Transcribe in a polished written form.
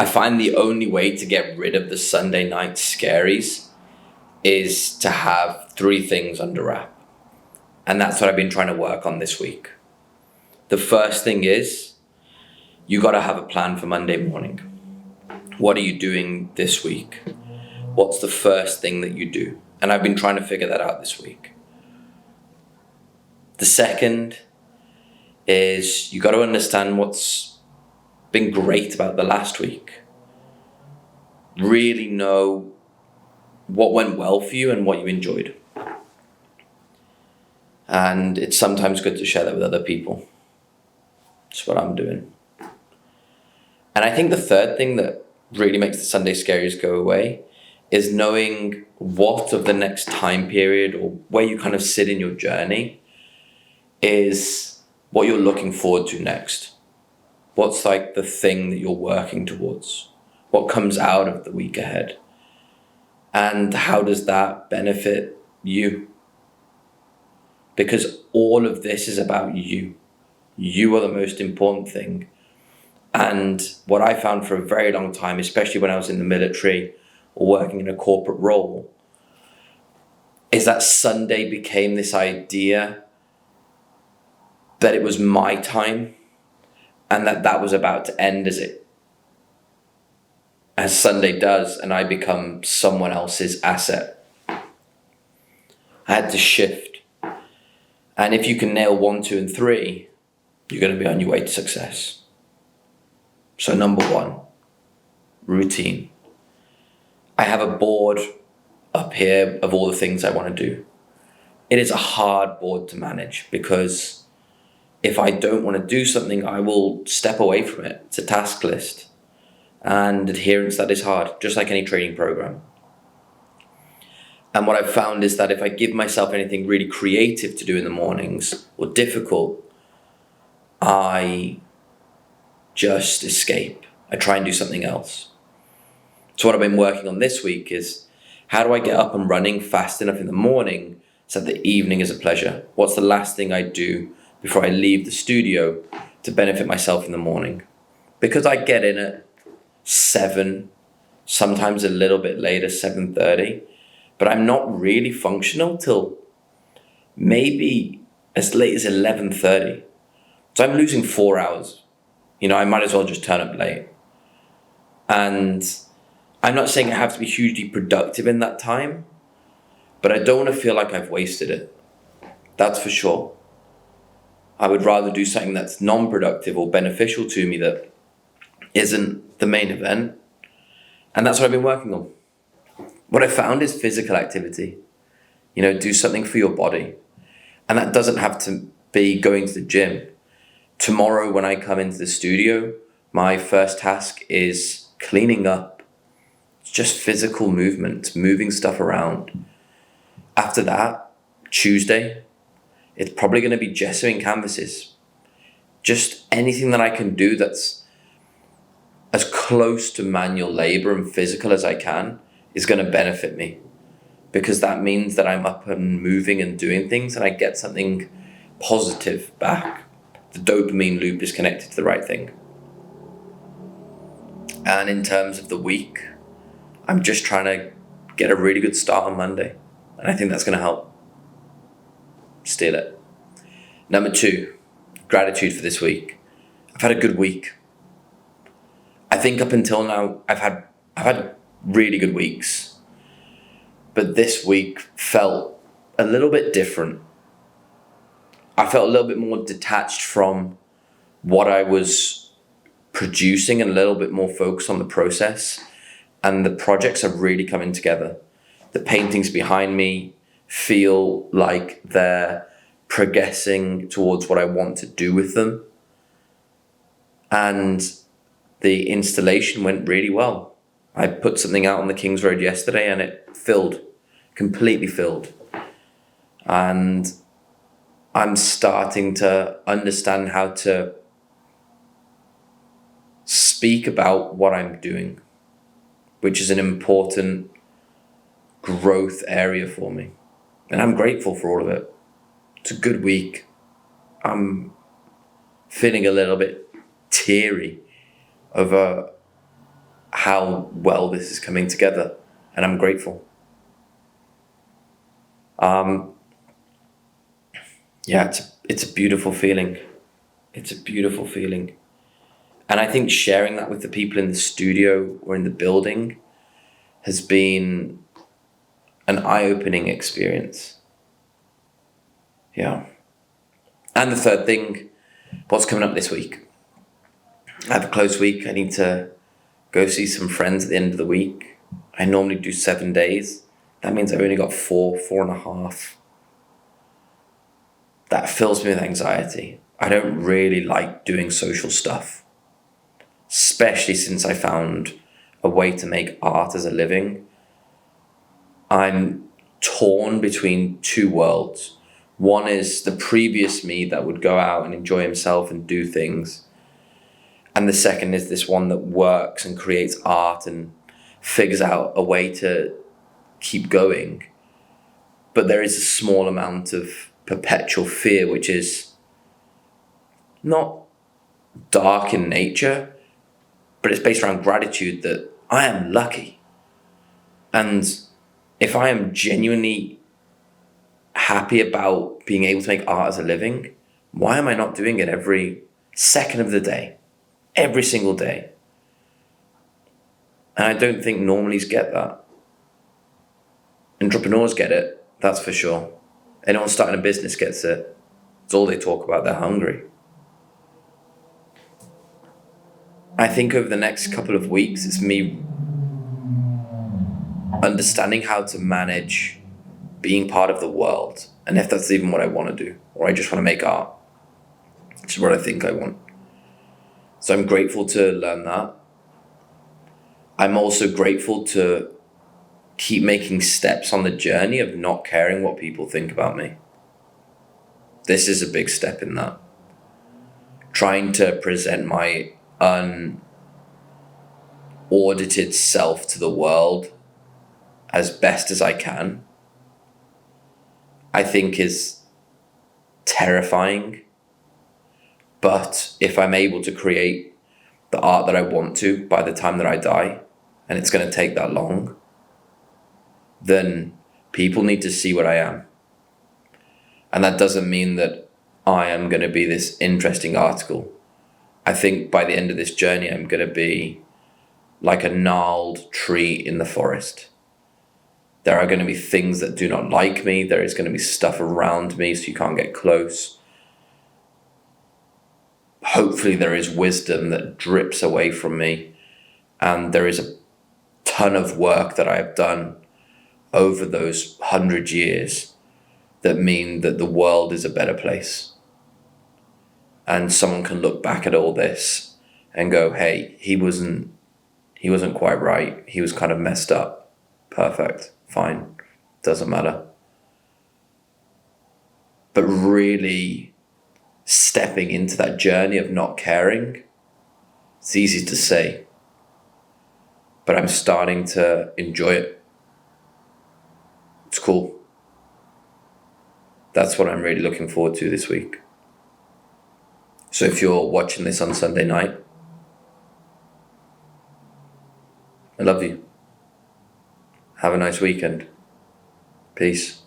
I find the only way to get rid of the Sunday night scaries is to have three things under wrap. And that's what I've been trying to work on this week. The first thing is you got to have a plan for Monday morning. What are you doing this week? What's the first thing that you do? And I've been trying to figure that out this week. The second is you got to understand what's been great about the last week. Really know what went well for you and what you enjoyed. And it's sometimes good to share that with other people. That's what I'm doing. And I think the third thing that really makes the Sunday Scaries go away is knowing what of the next time period or where you kind of sit in your journey is what you're looking forward to next. What's like the thing that you're working towards? What comes out of the week ahead? And how does that benefit you? Because all of this is about you. You are the most important thing. And what I found for a very long time, especially when I was in the military or working in a corporate role, is that Sunday became this idea that it was my time and that was about to end as Sunday does, and I become someone else's asset. I had to shift. And if you can nail 1, 2, and 3, you're going to be on your way to success. So number 1, routine. I have a board up here of all the things I want to do. It is a hard board to manage because if I don't want to do something, I will step away from it. It's a task list. And adherence, that is hard, just like any training program. And what I've found is that if I give myself anything really creative to do in the mornings or difficult, I just escape. I try and do something else. So what I've been working on this week is how do I get up and running fast enough in the morning so that the evening is a pleasure? What's the last thing I do before I leave the studio to benefit myself in the morning? Because I get in at 7, sometimes a little bit later, 7:30, but I'm not really functional till maybe as late as 11:30. So I'm losing 4 hours. I might as well just turn up late. And I'm not saying I have to be hugely productive in that time, but I don't want to feel like I've wasted it. That's for sure. I would rather do something that's non-productive or beneficial to me that isn't the main event. And that's what I've been working on. What I found is physical activity. Do something for your body. And that doesn't have to be going to the gym. Tomorrow when I come into the studio, my first task is cleaning up. It's just physical movement, moving stuff around. After that, Tuesday, it's probably going to be gessoing canvases. Just anything that I can do that's as close to manual labor and physical as I can is going to benefit me, because that means that I'm up and moving and doing things and I get something positive back. The dopamine loop is connected to the right thing. And in terms of the week, I'm just trying to get a really good start on Monday. And I think that's going to help. Steal it. Number 2, gratitude for this week. I've had a good week. I think up until now, I've had really good weeks, but this week felt a little bit different. I felt a little bit more detached from what I was producing and a little bit more focused on the process, and the projects are really coming together. The paintings behind me feel like they're progressing towards what I want to do with them. And the installation went really well. I put something out on the King's Road yesterday and it completely filled. And I'm starting to understand how to speak about what I'm doing, which is an important growth area for me. And I'm grateful for all of it. It's a good week. I'm feeling a little bit teary over how well this is coming together, and I'm grateful. Yeah, it's a beautiful feeling. It's a beautiful feeling. And I think sharing that with the people in the studio or in the building has been an eye-opening experience. Yeah. And the third thing, what's coming up this week? I have a close week. I need to go see some friends at the end of the week. I normally do 7 days. That means I've only got 4.5. That fills me with anxiety. I don't really like doing social stuff, especially since I found a way to make art as a living. I'm torn between two worlds. One is the previous me that would go out and enjoy himself and do things. And the second is this one that works and creates art and figures out a way to keep going. But there is a small amount of perpetual fear, which is not dark in nature, but it's based around gratitude that I am lucky. And if I am genuinely happy about being able to make art as a living, why am I not doing it every second of the day, every single day? And I don't think normalies get that. Entrepreneurs get it, that's for sure. Anyone starting a business gets it. It's all they talk about, they're hungry. I think over the next couple of weeks, it's me understanding how to manage being part of the world, and if that's even what I want to do, or I just want to make art, which is what I think I want. So I'm grateful to learn that. I'm also grateful to keep making steps on the journey of not caring what people think about me. This is a big step in that. Trying to present my unaudited self to the world as best as I can, I think is terrifying. But if I'm able to create the art that I want to by the time that I die, and it's going to take that long, then people need to see what I am. And that doesn't mean that I am going to be this interesting article. I think by the end of this journey, I'm going to be like a gnarled tree in the forest. There are going to be things that do not like me. There is going to be stuff around me so you can't get close. Hopefully there is wisdom that drips away from me. And there is a ton of work that I have done over those 100 years that mean that the world is a better place. And someone can look back at all this and go, hey, he wasn't quite right. He was kind of messed up. Perfect. Fine. Doesn't matter. But really stepping into that journey of not caring, it's easy to say, but I'm starting to enjoy it. It's cool. That's what I'm really looking forward to this week. So if you're watching this on Sunday night, I love you. Have a nice weekend. Peace.